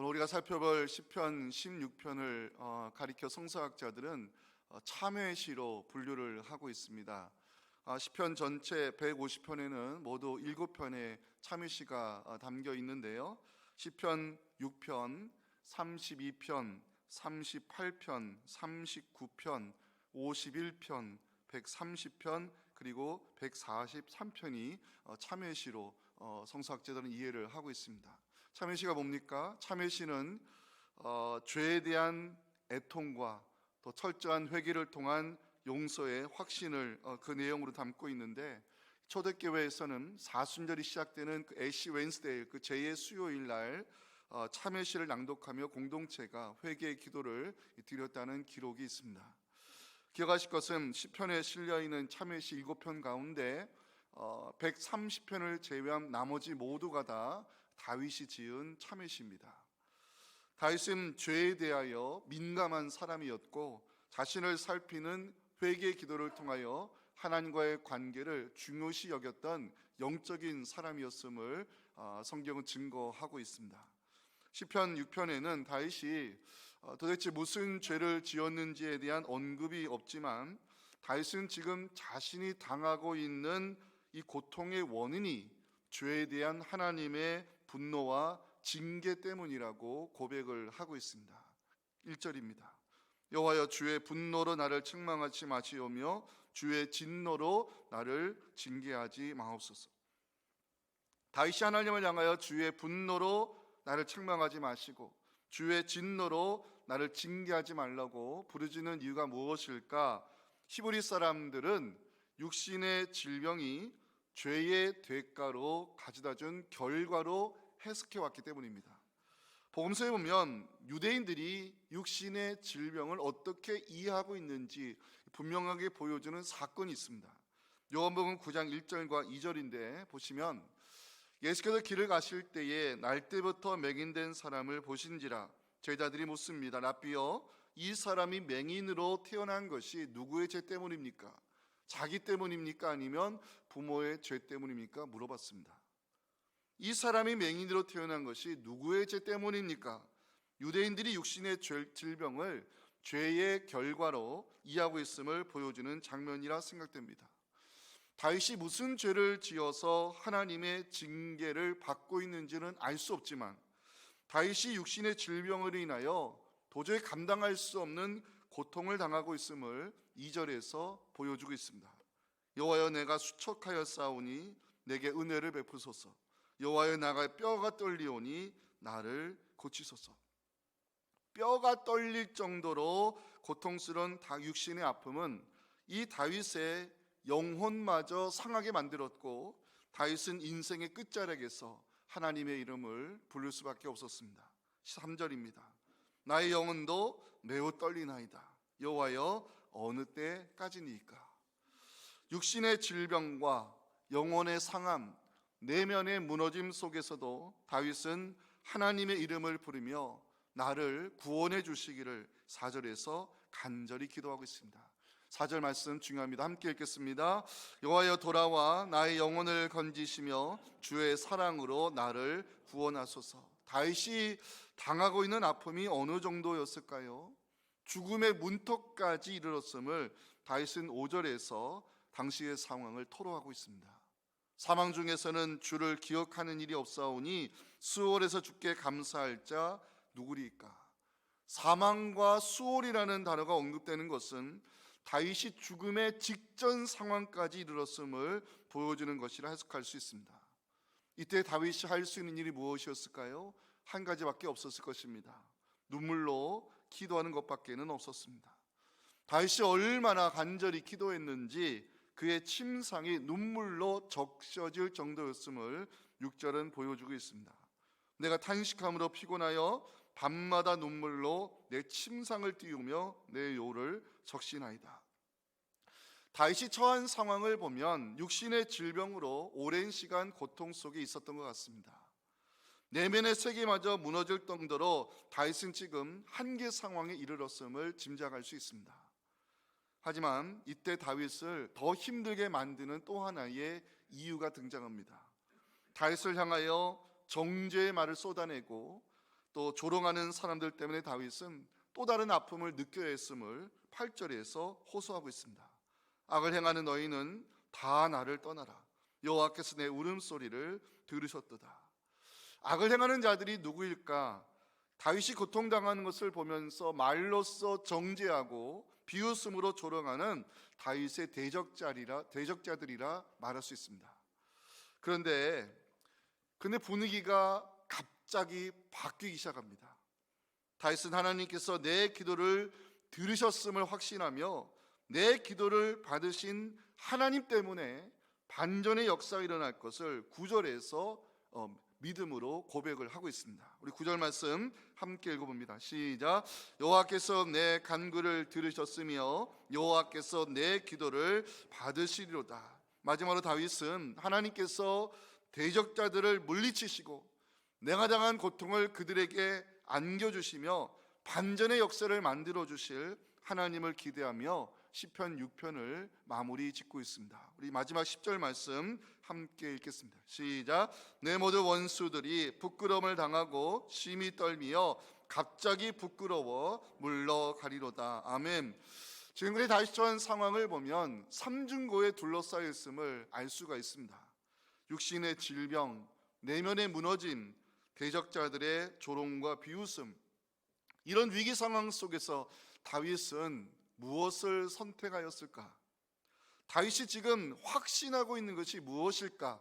오늘 우리가 살펴볼 시편 16편을 가리켜 성서학자들은 참회의 시로 분류를 하고 있습니다. 시편 전체 150편에는 모두 7편의 참회 시가 담겨 있는데요. 시편 6편, 32편, 38편, 39편, 51편, 130편 그리고 143편이 참회의 시로 성서학자들은 이해를 하고 있습니다. 참회시가 뭡니까? 참회시는 죄에 대한 애통과 또 철저한 회개를 통한 용서의 확신을 그 내용으로 담고 있는데, 초대교회에서는 사순절이 시작되는 그 애시 웬스데이, 그 제2의 수요일 날 참회시를 낭독하며 공동체가 회개의 기도를 드렸다는 기록이 있습니다. 기억하실 것은 시편에 실려있는 참회시 7편 가운데 130편을 제외한 나머지 모두가 다 다윗이 지은 참회시입니다. 다윗은 죄에 대하여 민감한 사람이었고 자신을 살피는 회개 기도를 통하여 하나님과의 관계를 중요시 여겼던 영적인 사람이었음을 성경은 증거하고 있습니다. 시편 6편에는 다윗이 도대체 무슨 죄를 지었는지에 대한 언급이 없지만, 다윗은 지금 자신이 당하고 있는 이 고통의 원인이 죄에 대한 하나님의 분노와 징계 때문이라고 고백을 하고 있습니다. 1절입니다. 여호와여, 주의 분노로 나를 책망하지 마시오며 주의 진노로 나를 징계하지 마옵소서. 다윗이 하나님을 향하여 주의 분노로 나를 책망하지 마시고 주의 진노로 나를 징계하지 말라고 부르짖는 이유가 무엇일까? 히브리 사람들은 육신의 질병이 죄의 대가로 가져다준 결과로 해석해 왔기 때문입니다. 복음서에 보면 유대인들이 육신의 질병을 어떻게 이해하고 있는지 분명하게 보여주는 사건이 있습니다. 요한복음 9장 1절과 2절인데 보시면, 예수께서 길을 가실 때에 날때부터 맹인된 사람을 보신지라. 제자들이 묻습니다. 라삐여, 이 사람이 맹인으로 태어난 것이 누구의 죄 때문입니까? 자기 때문입니까? 아니면 부모의 죄 때문입니까? 물어봤습니다. 이 사람이 맹인으로 태어난 것이 누구의 죄 때문입니까? 유대인들이 육신의 질병을 죄의 결과로 이해하고 있음을 보여주는 장면이라 생각됩니다. 다윗이 무슨 죄를 지어서 하나님의 징계를 받고 있는지는 알 수 없지만, 다윗이 육신의 질병으로 인하여 도저히 감당할 수 없는 고통을 당하고 있음을 2절에서 보여주고 있습니다. 여호와여, 내가 수척하여 싸우니 내게 은혜를 베푸소서. 여호와여, 나가 뼈가 떨리오니 나를 고치소서. 뼈가 떨릴 정도로 고통스러운 육신의 아픔은 이 다윗의 영혼마저 상하게 만들었고, 다윗은 인생의 끝자락에서 하나님의 이름을 부를 수밖에 없었습니다. 3절입니다. 나의 영혼도 매우 떨리나이다. 여호와여, 어느 때까지니까? 육신의 질병과 영혼의 상함, 내면의 무너짐 속에서도 다윗은 하나님의 이름을 부르며 나를 구원해 주시기를 4절에서 간절히 기도하고 있습니다. 4절 말씀 중요합니다. 함께 읽겠습니다. 여호와여, 돌아와 나의 영혼을 건지시며 주의 사랑으로 나를 구원하소서. 다윗이 당하고 있는 아픔이 어느 정도였을까요? 죽음의 문턱까지 이르렀음을 다윗은 5절에서 당시의 상황을 토로하고 있습니다. 사망 중에서는 주를 기억하는 일이 없사오니 수월에서 주께 감사할 자 누구리까? 사망과 수월이라는 단어가 언급되는 것은 다윗이 죽음의 직전 상황까지 이르렀음을 보여주는 것이라 해석할 수 있습니다. 이때 다윗이 할 수 있는 일이 무엇이었을까요? 한 가지밖에 없었을 것입니다. 눈물로 기도하는 것밖에는 없었습니다. 다윗이 얼마나 간절히 기도했는지 그의 침상이 눈물로 적셔질 정도였음을 6절은 보여주고 있습니다. 내가 탄식함으로 피곤하여 밤마다 눈물로 내 침상을 띄우며 내 요를 적시나이다. 다윗이 처한 상황을 보면 육신의 질병으로 오랜 시간 고통 속에 있었던 것 같습니다. 내면의 세계마저 무너질 정도로 다윗은 지금 한계 상황에 이르렀음을 짐작할 수 있습니다. 하지만 이때 다윗을 더 힘들게 만드는 또 하나의 이유가 등장합니다. 다윗을 향하여 정죄의 말을 쏟아내고 또 조롱하는 사람들 때문에 다윗은 또 다른 아픔을 느껴야 했음을 8절에서 호소하고 있습니다. 악을 행하는 너희는 다 나를 떠나라. 여호와께서 내 울음소리를 들으셨도다. 악을 행하는 자들이 누구일까? 다윗이 고통당하는 것을 보면서 말로써 정죄하고 비웃음으로 조롱하는 다윗의 대적자들이라 말할 수 있습니다. 그런데 분위기가 갑자기 바뀌기 시작합니다. 다윗은 하나님께서 내 기도를 들으셨음을 확신하며 내 기도를 받으신 하나님 때문에 반전의 역사가 일어날 것을 9절에서 믿음으로 고백을 하고 있습니다. 우리 9절 말씀 함께 읽어봅니다. 시작. 여호와께서 내 간구를 들으셨으며 여호와께서 내 기도를 받으시리로다. 마지막으로 다윗은 하나님께서 대적자들을 물리치시고 내가 당한 고통을 그들에게 안겨주시며 반전의 역사를 만들어 주실 하나님을 기대하며 시편 6편을 마무리 짓고 있습니다. 우리 마지막 10절 말씀 함께 읽겠습니다. 시작. 내 모든 원수들이 부끄러움을 당하고 심히 떨미어 갑자기 부끄러워 물러가리로다. 아멘. 지금까지 다윗이 처한 상황을 보면 삼중고에 둘러싸여 있음을 알 수가 있습니다. 육신의 질병, 내면의 무너짐, 대적자들의 조롱과 비웃음, 이런 위기 상황 속에서 다윗은 무엇을 선택하였을까? 다윗이 지금 확신하고 있는 것이 무엇일까?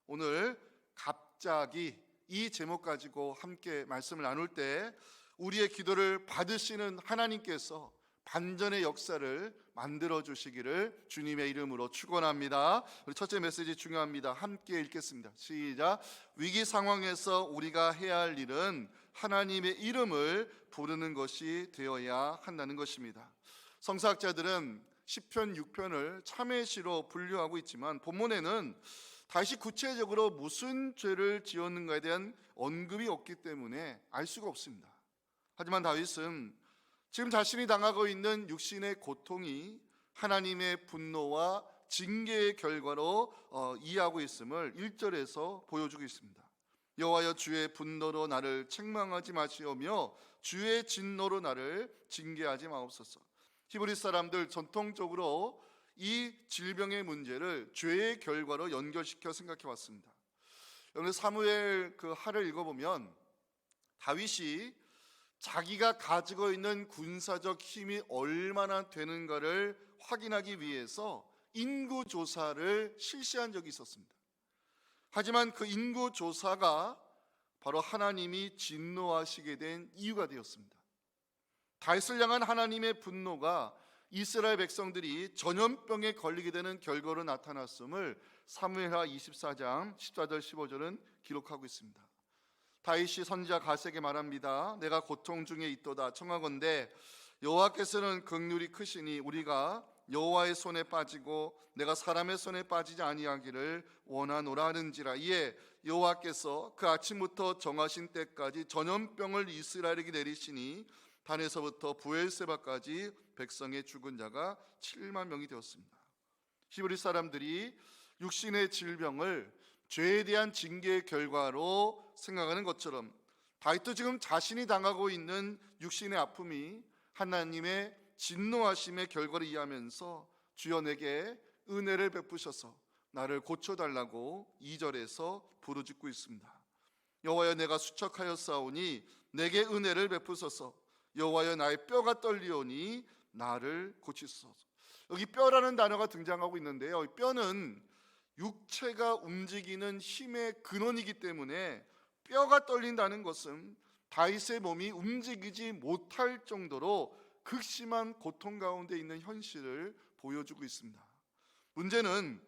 오늘 갑자기 이 제목 가지고 함께 말씀을 나눌 때 우리의 기도를 받으시는 하나님께서 반전의 역사를 만들어 주시기를 주님의 이름으로 축원합니다. 우리 첫째 메시지 중요합니다. 함께 읽겠습니다. 시작. 위기 상황에서 우리가 해야 할 일은 하나님의 이름을 부르는 것이 되어야 한다는 것입니다. 성서학자들은 시편 6편을 참회의 시로 분류하고 있지만 본문에는 다시 구체적으로 무슨 죄를 지었는가에 대한 언급이 없기 때문에 알 수가 없습니다. 하지만 다윗은 지금 자신이 당하고 있는 육신의 고통이 하나님의 분노와 징계의 결과로 이해하고 있음을 1절에서 보여주고 있습니다. 여호와여 주의 분노로 나를 책망하지 마시오며 주의 진노로 나를 징계하지 마옵소서. 히브리 사람들 전통적으로 이 질병의 문제를 죄의 결과로 연결시켜 생각해 왔습니다. 여러분 사무엘 그 하를 읽어보면 다윗이 자기가 가지고 있는 군사적 힘이 얼마나 되는가를 확인하기 위해서 인구조사를 실시한 적이 있었습니다. 하지만 그 인구조사가 바로 하나님이 진노하시게 된 이유가 되었습니다. 다윗을 향한 하나님의 분노가 이스라엘 백성들이 전염병에 걸리게 되는 결과로 나타났음을 사무엘하 24장 14절 15절은 기록하고 있습니다. 다윗이 선지자 갓에게 말합니다. 내가 고통 중에 있도다 청하건대 여호와께서는 긍휼이 크시니 우리가 여호와의 손에 빠지고 내가 사람의 손에 빠지지 아니하기를 원하노라 하는지라. 이에 여호와께서 그 아침부터 정하신 때까지 전염병을 이스라엘에게 내리시니 단에서부터 부엘세바까지 백성의 죽은 자가 7만 명이 되었습니다. 히브리 사람들이 육신의 질병을 죄에 대한 징계의 결과로 생각하는 것처럼 다윗도 지금 자신이 당하고 있는 육신의 아픔이 하나님의 진노하심의 결과를 이해하면서 주여 내게 은혜를 베푸셔서 나를 고쳐달라고 2절에서 부르짖고 있습니다. 여호와여 내가 수척하였사오니 내게 은혜를 베푸소서. 여호와여 나의 뼈가 떨리오니 나를 고치소서. 여기 뼈라는 단어가 등장하고 있는데요, 뼈는 육체가 움직이는 힘의 근원이기 때문에 뼈가 떨린다는 것은 다윗의 몸이 움직이지 못할 정도로 극심한 고통 가운데 있는 현실을 보여주고 있습니다. 문제는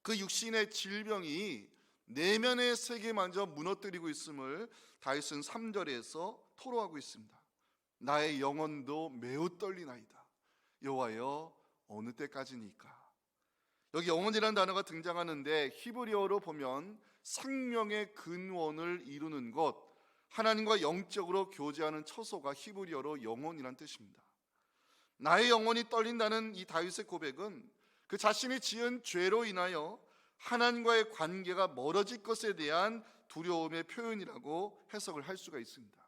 그 육신의 질병이 내면의 세계마저 무너뜨리고 있음을 다윗은 3절에서 토로하고 있습니다. 나의 영혼도 매우 떨리나이다. 여호와여 어느 때까지니까. 여기 영혼이라는 단어가 등장하는데 히브리어로 보면 생명의 근원을 이루는 것, 하나님과 영적으로 교제하는 처소가 히브리어로 영혼이란 뜻입니다. 나의 영혼이 떨린다는 이 다윗의 고백은 그 자신이 지은 죄로 인하여 하나님과의 관계가 멀어질 것에 대한 두려움의 표현이라고 해석을 할 수가 있습니다.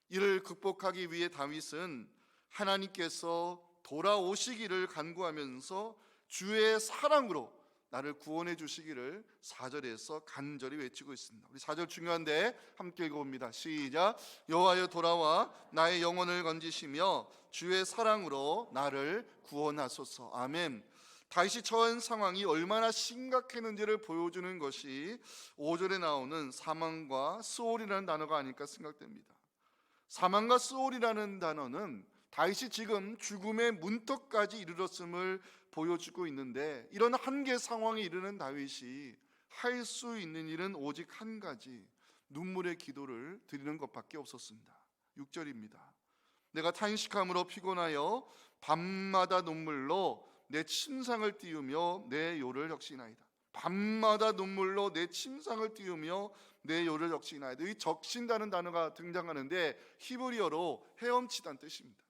이를 극복하기 위해 다윗은 하나님께서 돌아오시기를 간구하면서 주의 사랑으로 나를 구원해 주시기를 4절에서 간절히 외치고 있습니다. 우리 4절 중요한데 함께 읽어봅니다. 시작. 여호와여 돌아와 나의 영혼을 건지시며 주의 사랑으로 나를 구원하소서. 아멘. 다윗이 처한 상황이 얼마나 심각했는지를 보여주는 것이 5절에 나오는 사망과 스올이라는 단어가 아닐까 생각됩니다. 사망과 스올이라는 단어는 다윗이 지금 죽음의 문턱까지 이르렀음을 보여주고 있는데, 이런 한계 상황에 이르는 다윗이 할 수 있는 일은 오직 한 가지, 눈물의 기도를 드리는 것밖에 없었습니다. 6절입니다. 내가 탄식함으로 피곤하여 밤마다 눈물로 내 침상을 띄우며 내 요를 적시나이다. 밤마다 눈물로 내 침상을 띄우며 내 요를 적시나이다. 이 적신다는 단어가 등장하는데 히브리어로 헤엄치다는 뜻입니다.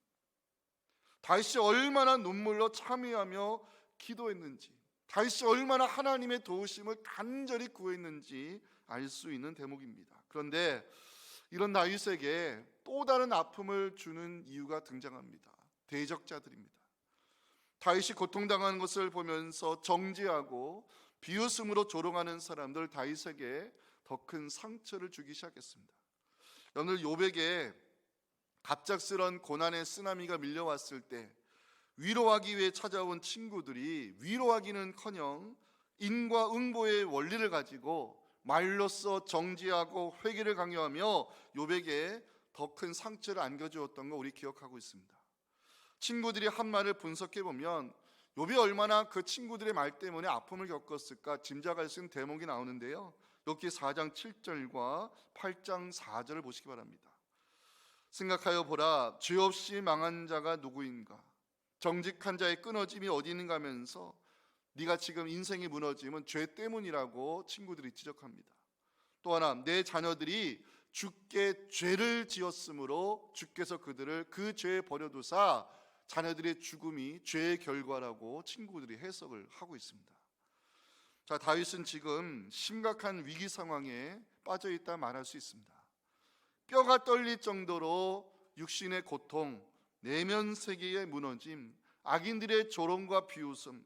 다윗이 얼마나 눈물로 참회하며 기도했는지, 다윗이 얼마나 하나님의 도우심을 간절히 구했는지 알 수 있는 대목입니다. 그런데 이런 다윗에게 또 다른 아픔을 주는 이유가 등장합니다. 대적자들입니다. 다윗이 고통당하는 것을 보면서 정죄하고 비웃음으로 조롱하는 사람들, 다윗에게 더 큰 상처를 주기 시작했습니다. 오늘 욥에게 갑작스런 고난의 쓰나미가 밀려왔을 때 위로하기 위해 찾아온 친구들이 위로하기는커녕 인과응보의 원리를 가지고 말로써 정죄하고 회개를 강요하며 욥에게 더 큰 상처를 안겨주었던 거 우리 기억하고 있습니다. 친구들이 한 말을 분석해 보면 욥이 얼마나 그 친구들의 말 때문에 아픔을 겪었을까 짐작할 수 있는 대목이 나오는데요, 욥기 4장 7절과 8장 4절을 보시기 바랍니다. 생각하여 보라, 죄 없이 망한 자가 누구인가? 정직한 자의 끊어짐이 어디 있는가 하면서 네가 지금 인생이 무너짐은 죄 때문이라고 친구들이 지적합니다. 또 하나, 내 자녀들이 주께 죄를 지었으므로 주께서 그들을 그 죄에 버려두사 자녀들의 죽음이 죄의 결과라고 친구들이 해석을 하고 있습니다. 자, 다윗은 지금 심각한 위기 상황에 빠져 있다 말할 수 있습니다. 뼈가 떨릴 정도로 육신의 고통, 내면 세계의 무너짐, 악인들의 조롱과 비웃음,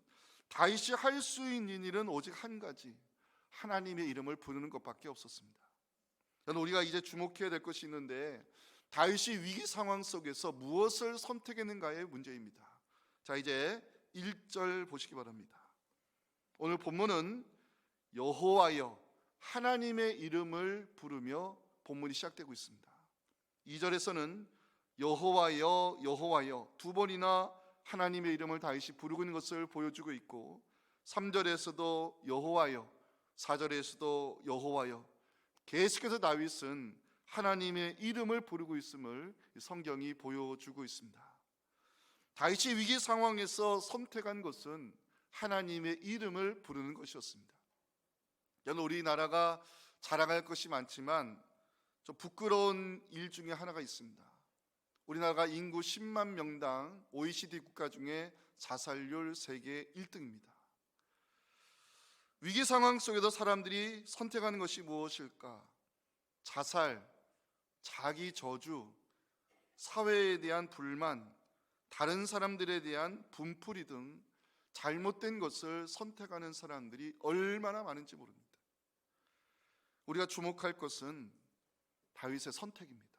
다윗이 할 수 있는 일은 오직 한 가지, 하나님의 이름을 부르는 것밖에 없었습니다. 저는 우리가 이제 주목해야 될 것이 있는데, 다윗이 위기 상황 속에서 무엇을 선택했는가의 문제입니다. 자, 이제 1절 보시기 바랍니다. 오늘 본문은 여호와여, 하나님의 이름을 부르며 본문이 시작되고 있습니다. 2절에서는 여호와여 여호와여 두 번이나 하나님의 이름을 다윗이 부르고 있는 것을 보여주고 있고, 3절에서도 여호와여, 4절에서도 여호와여, 계속해서 다윗은 하나님의 이름을 부르고 있음을 성경이 보여주고 있습니다. 다윗이 위기 상황에서 선택한 것은 하나님의 이름을 부르는 것이었습니다. 여러분, 우리나라가 자랑할 것이 많지만 좀 부끄러운 일 중에 하나가 있습니다. 우리나라가 인구 10만 명당 OECD 국가 중에 자살률 세계 1등입니다. 위기 상황 속에서 사람들이 선택하는 것이 무엇일까? 자살, 자기 저주, 사회에 대한 불만, 다른 사람들에 대한 분풀이 등 잘못된 것을 선택하는 사람들이 얼마나 많은지 모릅니다. 우리가 주목할 것은 다윗의 선택입니다.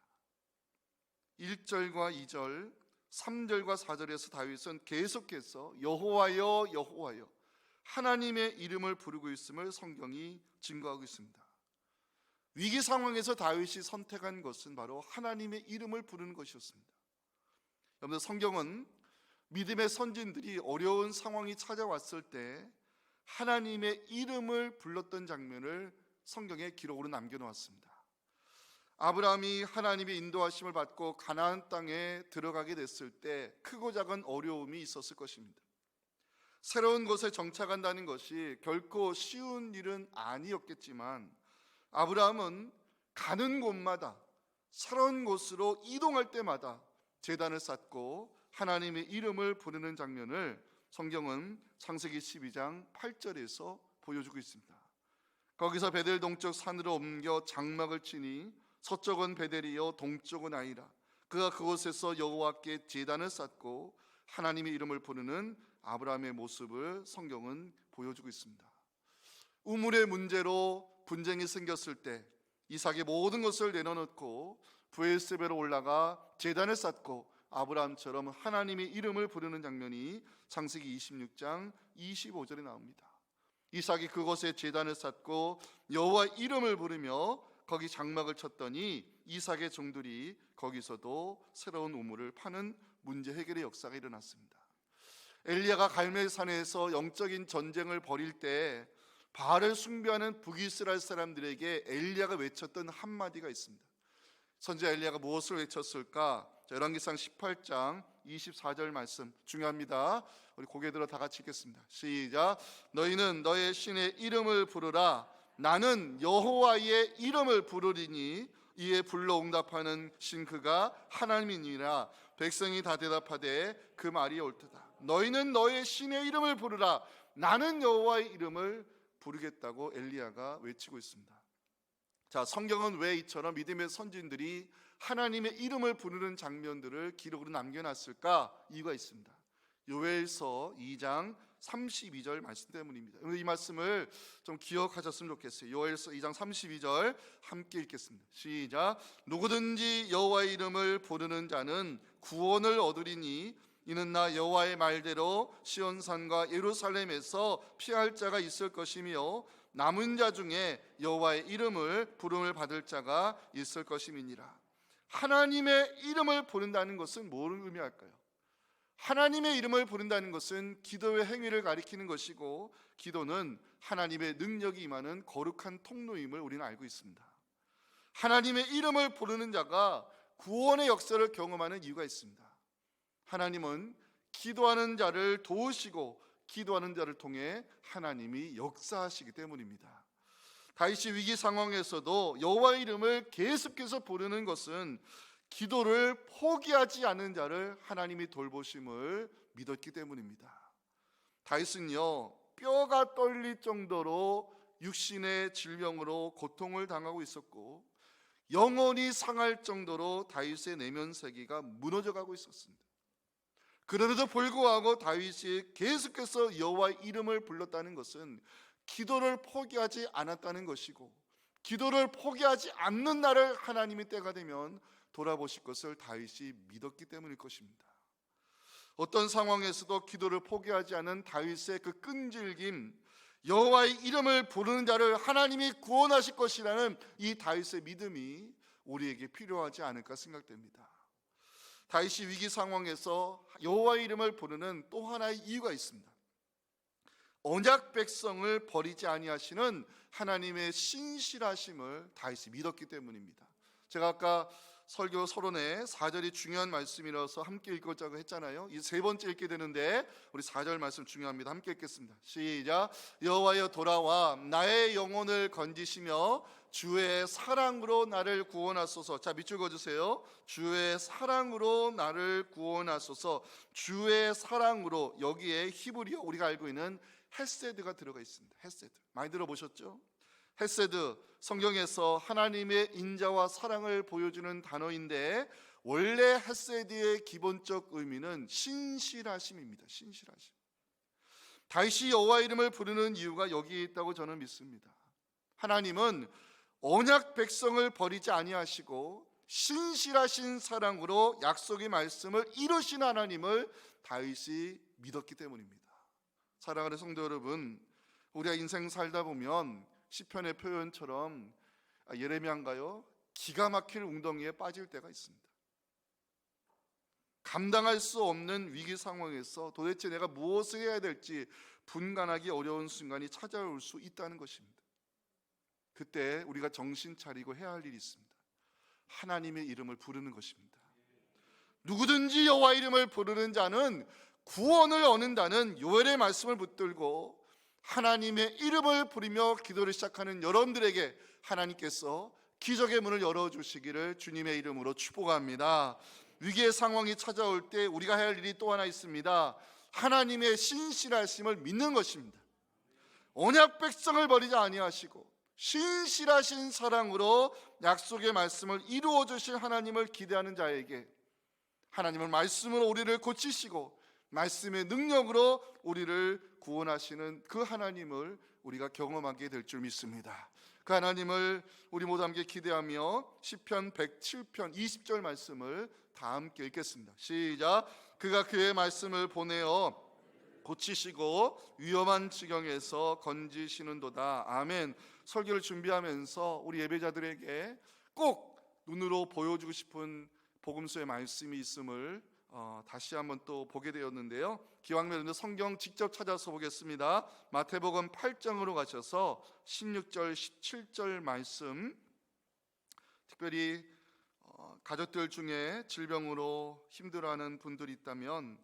1절과 2절, 3절과 4절에서 다윗은 계속해서 여호와여 여호와여 하나님의 이름을 부르고 있음을 성경이 증거하고 있습니다. 위기 상황에서 다윗이 선택한 것은 바로 하나님의 이름을 부르는 것이었습니다. 여러분, 성경은 믿음의 선진들이 어려운 상황이 찾아왔을 때 하나님의 이름을 불렀던 장면을 성경에 기록으로 남겨놓았습니다. 아브라함이 하나님의 인도하심을 받고 가나안 땅에 들어가게 됐을 때 크고 작은 어려움이 있었을 것입니다. 새로운 곳에 정착한다는 것이 결코 쉬운 일은 아니었겠지만 아브라함은 가는 곳마다, 새로운 곳으로 이동할 때마다 제단을 쌓고 하나님의 이름을 부르는 장면을 성경은 창세기 12장 8절에서 보여주고 있습니다. 거기서 베델 동쪽 산으로 옮겨 장막을 치니 서쪽은 베델이요 동쪽은 아이라. 그가 그곳에서 여호와께 제단을 쌓고 하나님의 이름을 부르는 아브라함의 모습을 성경은 보여주고 있습니다. 우물의 문제로 분쟁이 생겼을 때 이삭의 모든 것을 내려놓고 브엘세바로 올라가 제단을 쌓고 아브라함처럼 하나님의 이름을 부르는 장면이 창세기 26장 25절에 나옵니다. 이삭이 그곳에 제단을 쌓고 여호와 이름을 부르며 거기 장막을 쳤더니 이삭의 종들이 거기서도 새로운 우물을 파는 문제 해결의 역사가 일어났습니다. 엘리야가 갈멜산에서 영적인 전쟁을 벌일 때 바알을 숭배하는 북이스라엘 사람들에게 엘리야가 외쳤던 한마디가 있습니다. 선지자 엘리야가 무엇을 외쳤을까? 열왕기상 18장 24절 말씀 중요합니다. 우리 고개 들어 다 같이 읽겠습니다. 시작. 너희는 너의 신의 이름을 부르라. 나는 여호와의 이름을 부르리니 이에 불러 응답하는 신 그가 하나님이니라. 백성이 다 대답하되 그 말이 옳도다. 너희는 너의 신의 이름을 부르라. 나는 여호와의 이름을 부르겠다고 엘리야가 외치고 있습니다. 자, 성경은 왜 이처럼 믿음의 선진들이 하나님의 이름을 부르는 장면들을 기록으로 남겨놨을까? 이유가 있습니다. 요엘서 2장 32절 말씀 때문입니다. 이 말씀을 좀 기억하셨으면 좋겠어요. 요엘서 2장 32절 함께 읽겠습니다. 시작. 누구든지 여호와의 이름을 부르는 자는 구원을 얻으리니 이는 나 여호와의 말대로 시온산과 예루살렘에서 피할 자가 있을 것이며 남은 자 중에 여호와의 이름을 부름을 받을 자가 있을 것임이니라. 하나님의 이름을 부른다는 것은 뭘 의미할까요? 하나님의 이름을 부른다는 것은 기도의 행위를 가리키는 것이고, 기도는 하나님의 능력이 임하는 거룩한 통로임을 우리는 알고 있습니다. 하나님의 이름을 부르는 자가 구원의 역사를 경험하는 이유가 있습니다. 하나님은 기도하는 자를 도우시고 기도하는 자를 통해 하나님이 역사하시기 때문입니다. 다윗이 위기 상황에서도 여호와의 이름을 계속해서 부르는 것은 기도를 포기하지 않는 자를 하나님이 돌보심을 믿었기 때문입니다. 다윗은요, 뼈가 떨릴 정도로 육신의 질병으로 고통을 당하고 있었고 영혼이 상할 정도로 다윗의 내면 세계가 무너져가고 있었습니다. 그럼에도 불구하고 다윗이 계속해서 여호와의 이름을 불렀다는 것은 기도를 포기하지 않았다는 것이고, 기도를 포기하지 않는 날을 하나님이 때가 되면 돌아보실 것을 다윗이 믿었기 때문일 것입니다. 어떤 상황에서도 기도를 포기하지 않은 다윗의 그 끈질김, 여호와의 이름을 부르는 자를 하나님이 구원하실 것이라는 이 다윗의 믿음이 우리에게 필요하지 않을까 생각됩니다. 다윗이 위기 상황에서 여호와의 이름을 부르는 또 하나의 이유가 있습니다. 언약 백성을 버리지 아니하시는 하나님의 신실하심을 다윗이 믿었기 때문입니다. 제가 아까 설교 서론에 4절이 중요한 말씀이라서 함께 읽고자고 했잖아요. 이 세 번째 읽게 되는데 우리 4절 말씀 중요합니다. 함께 읽겠습니다. 시작. 여호와여 돌아와 나의 영혼을 건지시며 주의 사랑으로 나를 구원하소서. 자, 밑줄 그어주세요. 주의 사랑으로 나를 구원하소서. 주의 사랑으로, 여기에 히브리어 우리가 알고 있는 헤세드가 들어가 있습니다. 헤세드 많이 들어보셨죠? 헤세드, 성경에서 하나님의 인자와 사랑을 보여주는 단어인데 원래 헤세드의 기본적 의미는 신실하심입니다. 신실하심. 다윗이 여호와 이름을 부르는 이유가 여기에 있다고 저는 믿습니다. 하나님은 언약 백성을 버리지 아니하시고 신실하신 사랑으로 약속의 말씀을 이루신 하나님을 다윗이 믿었기 때문입니다. 사랑하는 성도 여러분, 우리가 인생 살다 보면 시편의 표현처럼 예레미야인가요? 기가 막힐 웅덩이에 빠질 때가 있습니다. 감당할 수 없는 위기 상황에서 도대체 내가 무엇을 해야 될지 분간하기 어려운 순간이 찾아올 수 있다는 것입니다. 그때 우리가 정신 차리고 해야 할 일이 있습니다. 하나님의 이름을 부르는 것입니다. 누구든지 여호와 이름을 부르는 자는 구원을 얻는다는 요엘의 말씀을 붙들고 하나님의 이름을 부르며 기도를 시작하는 여러분들에게 하나님께서 기적의 문을 열어주시기를 주님의 이름으로 축복합니다. 위기의 상황이 찾아올 때 우리가 해야 할 일이 또 하나 있습니다. 하나님의 신실하심을 믿는 것입니다. 언약 백성을 버리지 아니하시고 신실하신 사랑으로 약속의 말씀을 이루어 주실 하나님을 기대하는 자에게 하나님은 말씀으로 우리를 고치시고 말씀의 능력으로 우리를 구원하시는 그 하나님을 우리가 경험하게 될 줄 믿습니다. 그 하나님을 우리 모두 함께 기대하며 시편 107편 20절 말씀을 다 함께 읽겠습니다. 시작. 그가 그의 말씀을 보내어 고치시고 위험한 지경에서 건지시는도다. 아멘. 설교를 준비하면서 우리 예배자들에게 꼭 눈으로 보여주고 싶은 복음서의 말씀이 있음을 다시 한번 또 보게 되었는데요. 기왕이면 성경 직접 찾아서 보겠습니다. 마태복음 8장으로 가셔서 16절 17절 말씀, 특별히 가족들 중에 질병으로 힘들어하는 분들이 있다면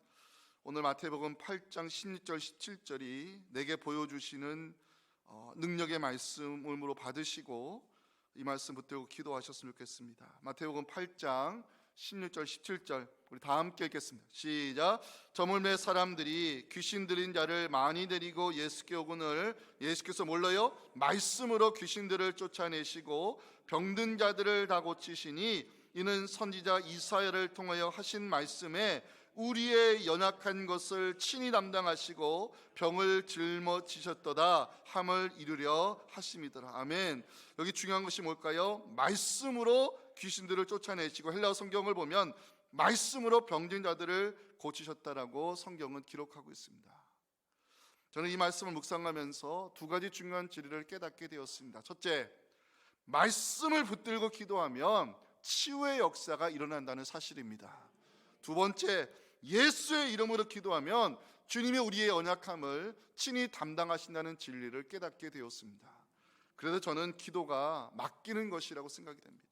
오늘 마태복음 8장 16절 17절이 내게 보여주시는 능력의 말씀으로 받으시고 이 말씀 붙들고 기도하셨으면 좋겠습니다. 마태복음 8장 16절 17절 우리 다 함께 읽겠습니다. 시작. 저물매 사람들이 귀신 들린 자를 많이 데리고 예수께 오거늘 예수께서 몰라요? 말씀으로 귀신들을 쫓아내시고 병든 자들을 다 고치시니 이는 선지자 이사야를 통하여 하신 말씀에 우리의 연약한 것을 친히 담당하시고 병을 짊어지셨도다 함을 이루려 하심이더라. 아멘. 여기 중요한 것이 뭘까요? 말씀으로 귀신들을 쫓아내시고, 헬라어 성경을 보면 말씀으로 병든 자들을 고치셨다라고 성경은 기록하고 있습니다. 저는 이 말씀을 묵상하면서 두 가지 중요한 진리를 깨닫게 되었습니다. 첫째, 말씀을 붙들고 기도하면 치유의 역사가 일어난다는 사실입니다. 두 번째, 예수의 이름으로 기도하면 주님이 우리의 연약함을 친히 담당하신다는 진리를 깨닫게 되었습니다. 그래서 저는 기도가 맡기는 것이라고 생각이 됩니다.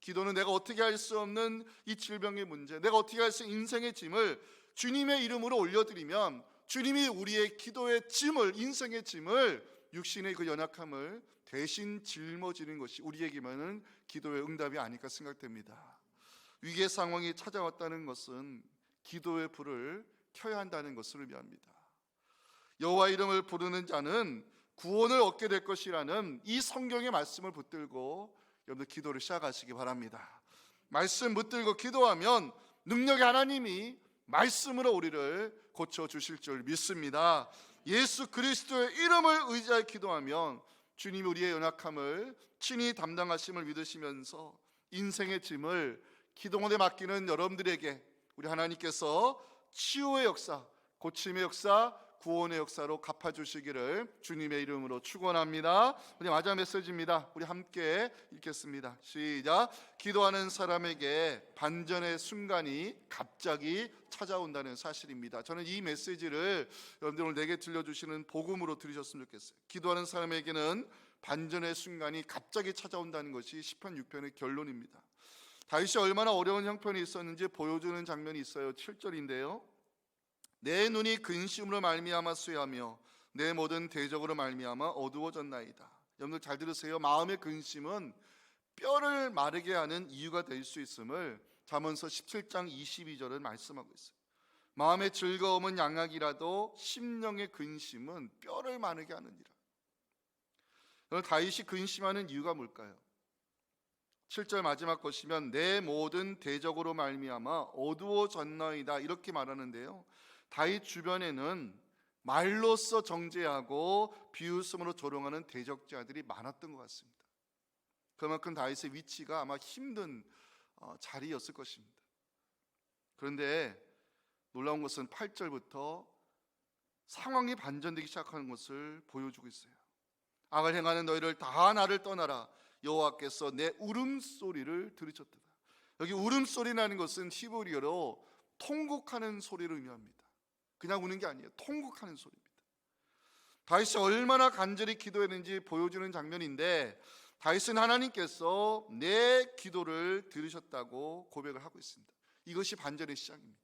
기도는 내가 어떻게 할 수 없는 이 질병의 문제, 내가 어떻게 할 수 없는 인생의 짐을 주님의 이름으로 올려드리면 주님이 우리의 기도의 짐을, 인생의 짐을, 육신의 그 연약함을 대신 짊어지는 것이 우리에게만은 기도의 응답이 아닐까 생각됩니다. 위기의 상황이 찾아왔다는 것은 기도의 불을 켜야 한다는 것을 의미합니다. 여호와 이름을 부르는 자는 구원을 얻게 될 것이라는 이 성경의 말씀을 붙들고 여러분들 기도를 시작하시기 바랍니다. 말씀 붙들고 기도하면 능력의 하나님이 말씀으로 우리를 고쳐주실 줄 믿습니다. 예수 그리스도의 이름을 의지하여 기도하면 주님이 우리의 연약함을 친히 담당하심을 믿으시면서 인생의 짐을 기도원에 맡기는 여러분들에게 우리 하나님께서 치유의 역사, 고침의 역사, 구원의 역사로 갚아주시기를 주님의 이름으로 축원합니다. 우리 마지막 메시지입니다. 우리 함께 읽겠습니다. 시작. 기도하는 사람에게 반전의 순간이 갑자기 찾아온다는 사실입니다. 저는 이 메시지를 여러분들 오늘 내게 들려주시는 복음으로 들으셨으면 좋겠어요. 기도하는 사람에게는 반전의 순간이 갑자기 찾아온다는 것이 시편 6편의 결론입니다. 다윗이 얼마나 어려운 형편이 있었는지 보여주는 장면이 있어요. 7절인데요. 내 눈이 근심으로 말미암아 쇠하며 내 모든 대적으로 말미암아 어두워졌나이다. 여러분들 잘 들으세요. 마음의 근심은 뼈를 마르게 하는 이유가 될 수 있음을 잠언서 17장 22절은 말씀하고 있어요. 마음의 즐거움은 양약이라도 심령의 근심은 뼈를 마르게 하느니라. 오늘 다윗이 근심하는 이유가 뭘까요? 7절 마지막 것이면 내 모든 대적으로 말미암아 어두워졌나이다 이렇게 말하는데요. 다윗 주변에는 말로써 정죄하고 비웃음으로 조롱하는 대적자들이 많았던 것 같습니다. 그만큼 다윗의 위치가 아마 힘든 자리였을 것입니다. 그런데 놀라운 것은 8절부터 상황이 반전되기 시작하는 것을 보여주고 있어요. 악을 행하는 너희를 다 나를 떠나라. 여호와께서 내 울음소리를 들으셨도다. 여기 울음소리라는 것은 히브리어로 통곡하는 소리를 의미합니다. 그냥 우는 게 아니에요. 통곡하는 소리입니다. 다윗이 얼마나 간절히 기도했는지 보여주는 장면인데 다윗은 하나님께서 내 기도를 들으셨다고 고백을 하고 있습니다. 이것이 반전의 시작입니다.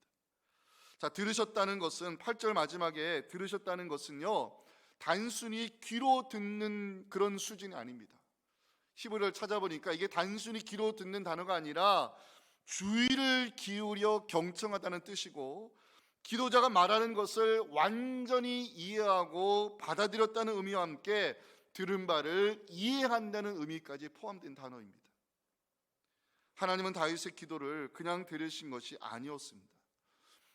자, 들으셨다는 것은 8절 마지막에 들으셨다는 것은요, 단순히 귀로 듣는 그런 수준이 아닙니다. 히브리어를 찾아보니까 이게 단순히 귀로 듣는 단어가 아니라 주의를 기울여 경청하다는 뜻이고, 기도자가 말하는 것을 완전히 이해하고 받아들였다는 의미와 함께 들은 바를 이해한다는 의미까지 포함된 단어입니다. 하나님은 다윗의 기도를 그냥 들으신 것이 아니었습니다.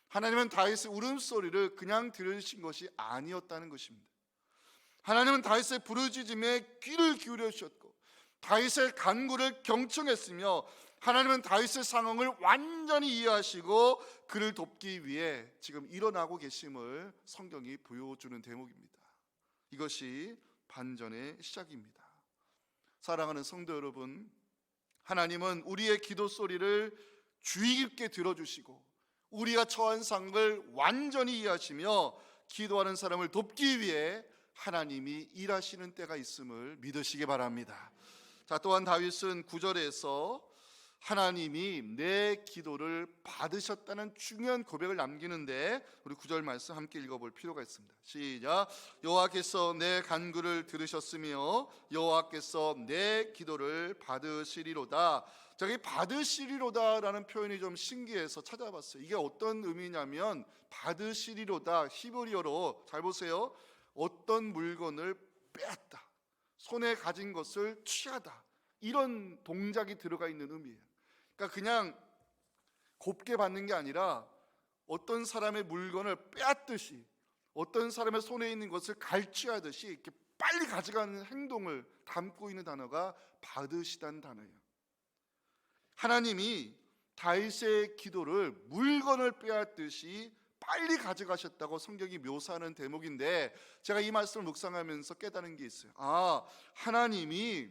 하나님은 다윗의 울음소리를 그냥 들으신 것이 아니었다는 것입니다. 하나님은 다윗의 부르짖음에 귀를 기울여 주셨고 다윗의 간구를 경청했으며 하나님은 다윗의 상황을 완전히 이해하시고 그를 돕기 위해 지금 일어나고 계심을 성경이 보여주는 대목입니다. 이것이 반전의 시작입니다. 사랑하는 성도 여러분, 하나님은 우리의 기도 소리를 주의 깊게 들어주시고 우리가 처한 상황을 완전히 이해하시며 기도하는 사람을 돕기 위해 하나님이 일하시는 때가 있음을 믿으시기 바랍니다. 자, 또한 다윗은 9절에서 하나님이 내 기도를 받으셨다는 중요한 고백을 남기는데 우리 9절 말씀 함께 읽어볼 필요가 있습니다. 시작. 여호와께서 내 간구를 들으셨으며 여호와께서 내 기도를 받으시리로다. 저기 받으시리로다라는 표현이 좀 신기해서 찾아봤어요. 이게 어떤 의미냐면 받으시리로다 히브리어로 잘 보세요. 어떤 물건을 빼앗다, 손에 가진 것을 취하다, 이런 동작이 들어가 있는 의미예요. 그러니까 그냥 곱게 받는 게 아니라 어떤 사람의 물건을 빼앗듯이 어떤 사람의 손에 있는 것을 갈취하듯이 이렇게 빨리 가져가는 행동을 담고 있는 단어가 받으시다는 단어예요. 하나님이 다윗의 기도를 물건을 빼앗듯이 빨리 가져가셨다고 성경이 묘사하는 대목인데 제가 이 말씀을 묵상하면서 깨달은 게 있어요. 하나님이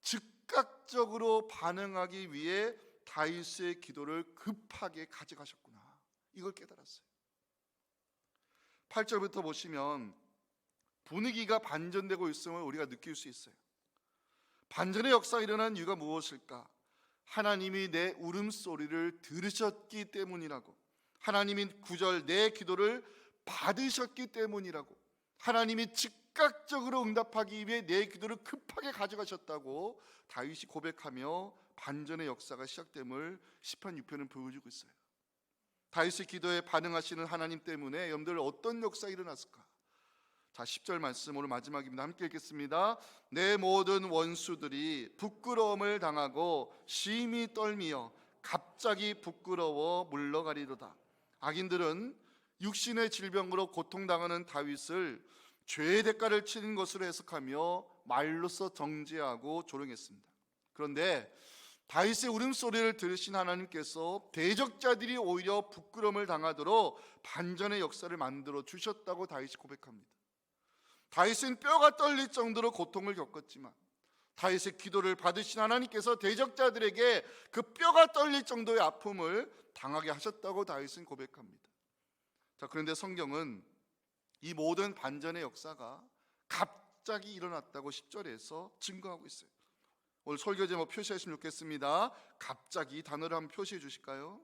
즉각적으로 반응하기 위해 다윗의 기도를 급하게 가져가셨구나, 이걸 깨달았어요. 8절부터 보시면 분위기가 반전되고 있음을 우리가 느낄 수 있어요. 반전의 역사가 일어난 이유가 무엇일까? 하나님이 내 울음소리를 들으셨기 때문이라고, 하나님이 9절 내 기도를 받으셨기 때문이라고, 하나님이 즉각적으로 응답하기 위해 내 기도를 급하게 가져가셨다고 다윗이 고백하며 반전의 역사가 시작됨을 시편 6편은 보여주고 있어요. 다윗의 기도에 반응하시는 하나님 때문에 여러분들 어떤 역사가 일어났을까? 자, 10절 말씀 오늘 마지막입니다. 함께 읽겠습니다. 내 모든 원수들이 부끄러움을 당하고 심히 떨미어 갑자기 부끄러워 물러가리로다. 악인들은 육신의 질병으로 고통당하는 다윗을 죄의 대가를 치는 것으로 해석하며 말로써 정죄하고 조롱했습니다. 그런데 다윗의 울음소리를 들으신 하나님께서 대적자들이 오히려 부끄러움을 당하도록 반전의 역사를 만들어 주셨다고 다윗이 고백합니다. 다윗은 뼈가 떨릴 정도로 고통을 겪었지만 다윗의 기도를 받으신 하나님께서 대적자들에게 그 뼈가 떨릴 정도의 아픔을 당하게 하셨다고 다윗은 고백합니다. 자, 그런데 성경은 이 모든 반전의 역사가 갑자기 일어났다고 10절에서 증거하고 있어요. 오늘 설교 제목 표시하시면 좋겠습니다. 갑자기 단어를 한번 표시해 주실까요?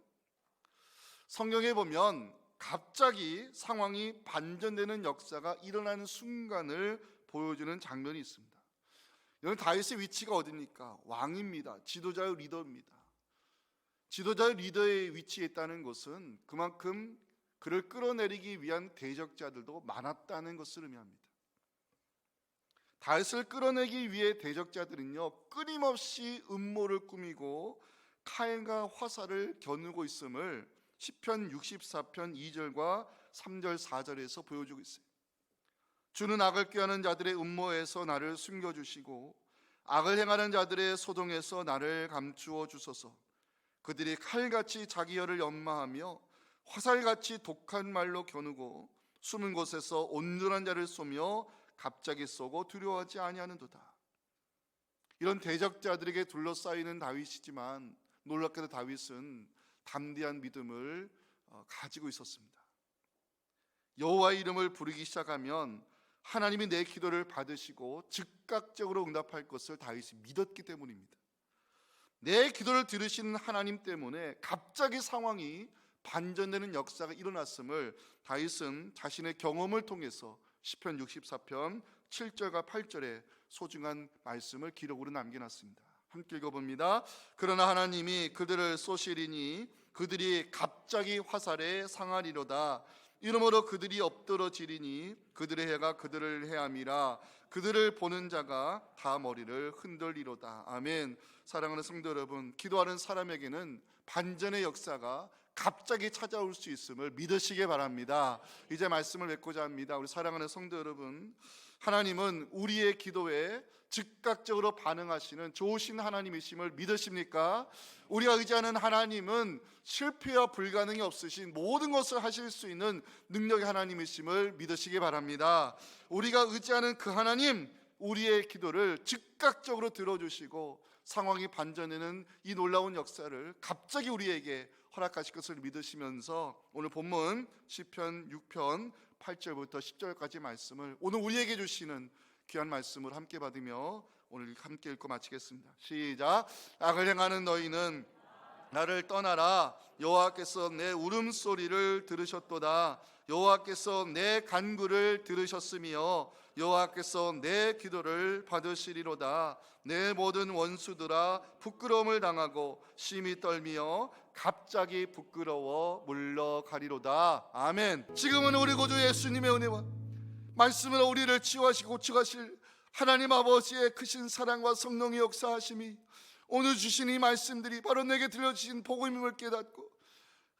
성경에 보면 갑자기 상황이 반전되는 역사가 일어나는 순간을 보여주는 장면이 있습니다. 여러분, 다윗의 위치가 어디입니까? 왕입니다. 지도자의 리더입니다. 지도자의 리더의 위치에 있다는 것은 그만큼 그를 끌어내리기 위한 대적자들도 많았다는 것을 의미합니다. 다윗을 끌어내기 위해 대적자들은요 끊임없이 음모를 꾸미고 칼과 화살을 겨누고 있음을 시편 64편 2절과 3절 4절에서 보여주고 있어요. 주는 악을 꾀하는 자들의 음모에서 나를 숨겨주시고 악을 행하는 자들의 소동에서 나를 감추어 주소서. 그들이 칼같이 자기 혀를 연마하며 화살같이 독한 말로 겨누고 숨은 곳에서 온전한 자를 쏘며 갑자기 쏘고 두려워하지 아니하는도다. 이런 대적자들에게 둘러싸이는 다윗이지만 놀랍게도 다윗은 담대한 믿음을 가지고 있었습니다. 여호와의 이름을 부르기 시작하면 하나님이 내 기도를 받으시고 즉각적으로 응답할 것을 다윗이 믿었기 때문입니다. 내 기도를 들으시는 하나님 때문에 갑자기 상황이 반전되는 역사가 일어났음을 다윗은 자신의 경험을 통해서 시편 64편 7절과 8절에 소중한 말씀을 기록으로 남겨놨습니다. 함께 읽어봅니다. 그러나 하나님이 그들을 쏘시리니 그들이 갑자기 화살에 상하리로다. 이러므로 그들이 엎드러지리니 그들의 해가 그들을 해함이라. 그들을 보는 자가 다 머리를 흔들리로다. 아멘. 사랑하는 성도 여러분, 기도하는 사람에게는 반전의 역사가 갑자기 찾아올 수 있음을 믿으시기 바랍니다. 이제 말씀을 맺고자 합니다. 우리 사랑하는 성도 여러분, 하나님은 우리의 기도에 즉각적으로 반응하시는 좋으신 하나님이심을 믿으십니까? 우리가 의지하는 하나님은 실패와 불가능이 없으신 모든 것을 하실 수 있는 능력의 하나님이심을 믿으시기 바랍니다. 우리가 의지하는 그 하나님, 우리의 기도를 즉각적으로 들어주시고 상황이 반전되는 이 놀라운 역사를 갑자기 우리에게 허락하실 것을 믿으시면서 오늘 본문 시편 6편 8절부터 10절까지 말씀을 오늘 우리에게 주시는 귀한 말씀을 함께 받으며 오늘 함께 읽고 마치겠습니다. 시작. 악을 행하는 너희는 나를 떠나라. 여호와께서 내 울음소리를 들으셨도다. 여호와께서 내 간구를 들으셨으며 여호와께서 내 기도를 받으시리로다. 내 모든 원수들아 부끄러움을 당하고 심히 떨미어 갑자기 부끄러워 물러가리로다. 아멘. 지금은 우리 구주 예수님의 은혜와 말씀으로 우리를 치유하시고 고쳐가실 하나님 아버지의 크신 사랑과 성령의 역사하심이 오늘 주신 이 말씀들이 바로 내게 들려주신 복음임을 깨닫고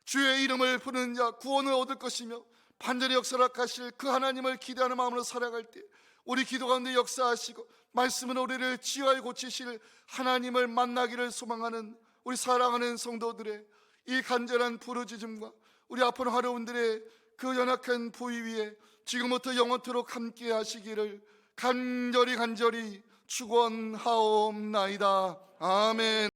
주의 이름을 부르는 자 구원을 얻을 것이며 반전의 역사를 하실 그 하나님을 기대하는 마음으로 살아갈 때 우리 기도 가운데 역사하시고 말씀으로 우리를 치유하여 고치실 하나님을 만나기를 소망하는 우리 사랑하는 성도들의 이 간절한 부르짖음과 우리 아픈 하루원들의 그 연약한 부위 위에 지금부터 영원토록 함께 하시기를 간절히 축원하옵나이다. 아멘.